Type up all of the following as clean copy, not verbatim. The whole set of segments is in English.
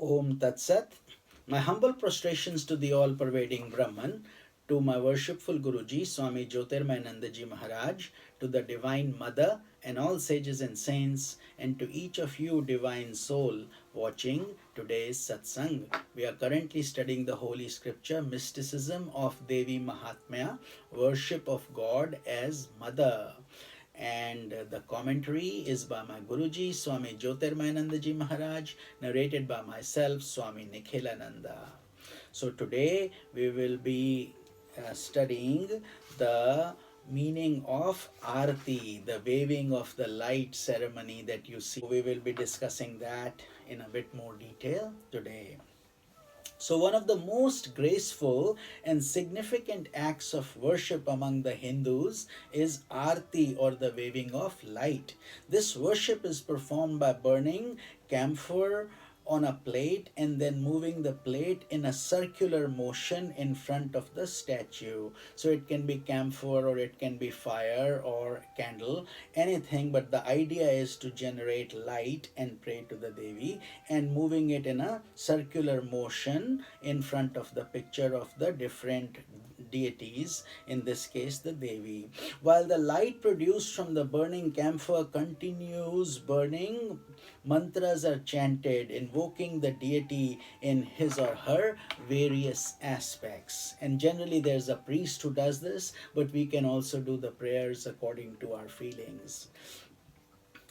Om Tat Sat. My humble prostrations to the all-pervading Brahman, to my worshipful Guruji, Swami Jyotirmayanandaji Maharaj, to the Divine Mother and all sages and saints, and to each of you, divine soul, watching today's satsang. We are currently studying the Holy Scripture, Mysticism of Devi Mahatmya, worship of God as Mother. And the commentary is by my Guruji, Swami Jyotirmayanandaji Maharaj, narrated by myself, Swami Nikhilananda. So today we will be studying the meaning of Arati, the waving of the light ceremony that you see. We will be discussing that in a bit more detail today. So, one of the most graceful and significant acts of worship among the Hindus is Arati, or the waving of light. This worship is performed by burning camphor on a plate and then moving the plate in a circular motion in front of the statue. So it can be camphor or it can be fire or candle, anything, but the idea is to generate light and pray to the Devi, and moving it in a circular motion in front of the picture of the different deities, in this case the Devi. While the light produced from the burning camphor continues burning, mantras are chanted invoking the deity in his or her various aspects. And generally there's a priest who does this, but we can also do the prayers according to our feelings.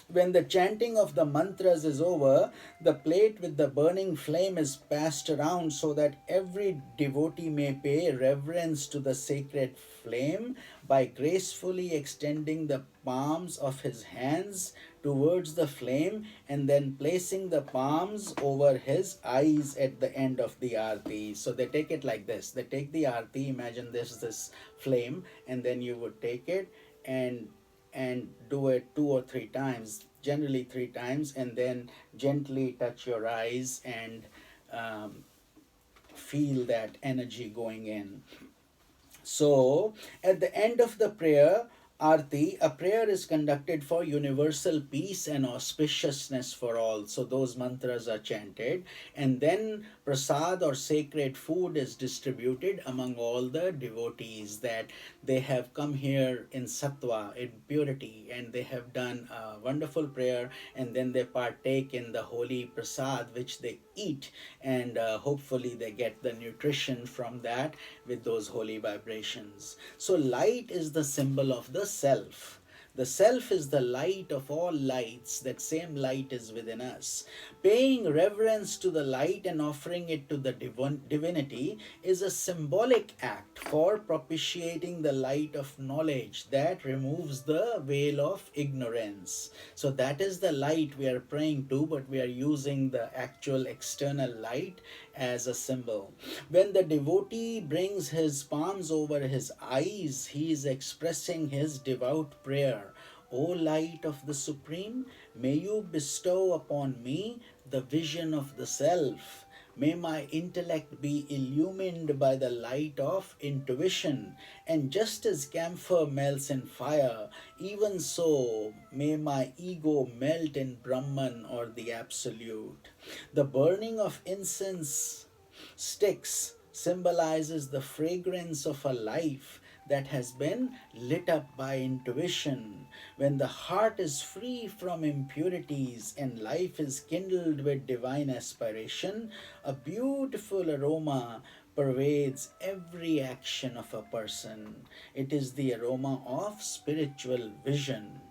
When the chanting of the mantras is over, the plate with the burning flame is passed around so that every devotee may pay reverence to the sacred flame by gracefully extending the palms of his hands towards the flame and then placing the palms over his eyes at the end of the arati. So they take it like this. They take the arati, imagine this flame, and then you would take it and do it 2 or 3 times, generally 3 times, and then gently touch your eyes and feel that energy going in. So at the end of the prayer Arti, a prayer is conducted for universal peace and auspiciousness for all. So those mantras are chanted, and then prasad or sacred food is distributed among all the devotees that they have come here in sattva, in purity, and they have done a wonderful prayer, and then they partake in the holy prasad which they eat, and hopefully they get the nutrition from that with those holy vibrations. So light is the symbol of the self. The self is the light of all lights. That same light is within us. Paying reverence to the light and offering it to the divinity is a symbolic act for propitiating the light of knowledge that removes the veil of ignorance. So that is the light we are praying to, but we are using the actual external light as a symbol. When the devotee brings his palms over his eyes, he is expressing his devout prayer. O light of the Supreme, may you bestow upon me the vision of the self. May my intellect be illumined by the light of intuition, and just as camphor melts in fire, even so may my ego melt in Brahman, or the Absolute. The burning of incense sticks symbolizes the fragrance of a life that has been lit up by intuition. When the heart is free from impurities and life is kindled with divine aspiration, a beautiful aroma pervades every action of a person. It is the aroma of spiritual vision.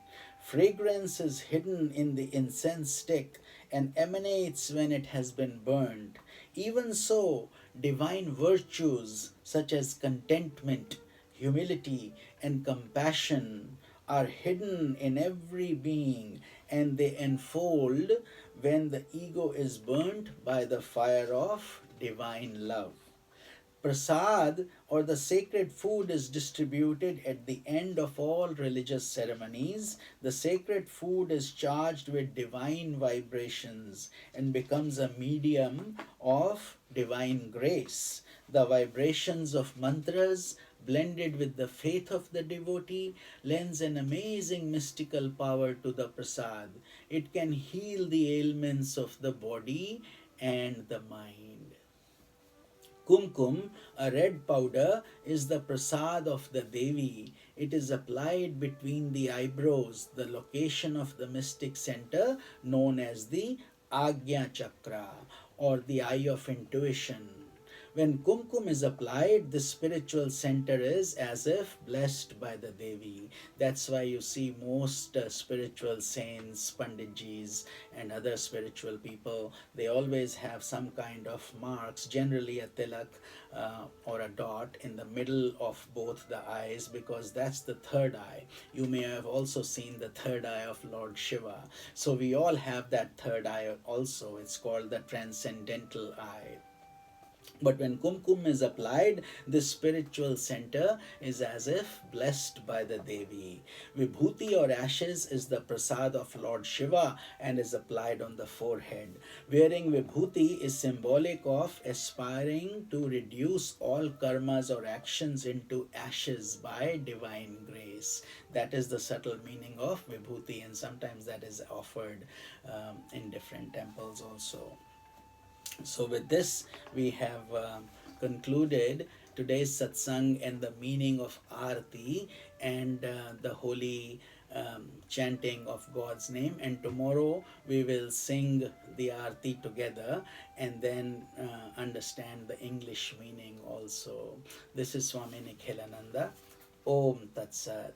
Fragrance is hidden in the incense stick and emanates when it has been burned. Even so, divine virtues such as contentment, humility, and compassion are hidden in every being, and they unfold when the ego is burnt by the fire of divine love. Prasad, or the sacred food, is distributed at the end of all religious ceremonies. The sacred food is charged with divine vibrations and becomes a medium of divine grace. The vibrations of mantras, blended with the faith of the devotee, lends an amazing mystical power to the prasad. It can heal the ailments of the body and the mind. Kumkum, a red powder, is the prasad of the Devi. It is applied between the eyebrows, the location of the mystic center known as the Agnya Chakra or the eye of intuition. When kumkum is applied, the spiritual center is as if blessed by the Devi. That's why you see most spiritual saints, panditjis, and other spiritual people, they always have some kind of marks, generally a tilak or a dot in the middle of both the eyes, because that's the third eye. You may have also seen the third eye of Lord Shiva. So we all have that third eye also. It's called the transcendental eye. But when kumkum is applied, the spiritual center is as if blessed by the Devi. Vibhuti or ashes is the prasad of Lord Shiva and is applied on the forehead. Wearing vibhuti is symbolic of aspiring to reduce all karmas or actions into ashes by divine grace. That is the subtle meaning of vibhuti, and sometimes that is offered in different temples also. So, with this, we have concluded today's satsang and the meaning of Arati and the holy chanting of God's name. And tomorrow we will sing the Arati together and then understand the English meaning also. This is Swami Nikhilananda. Om Tat Sat.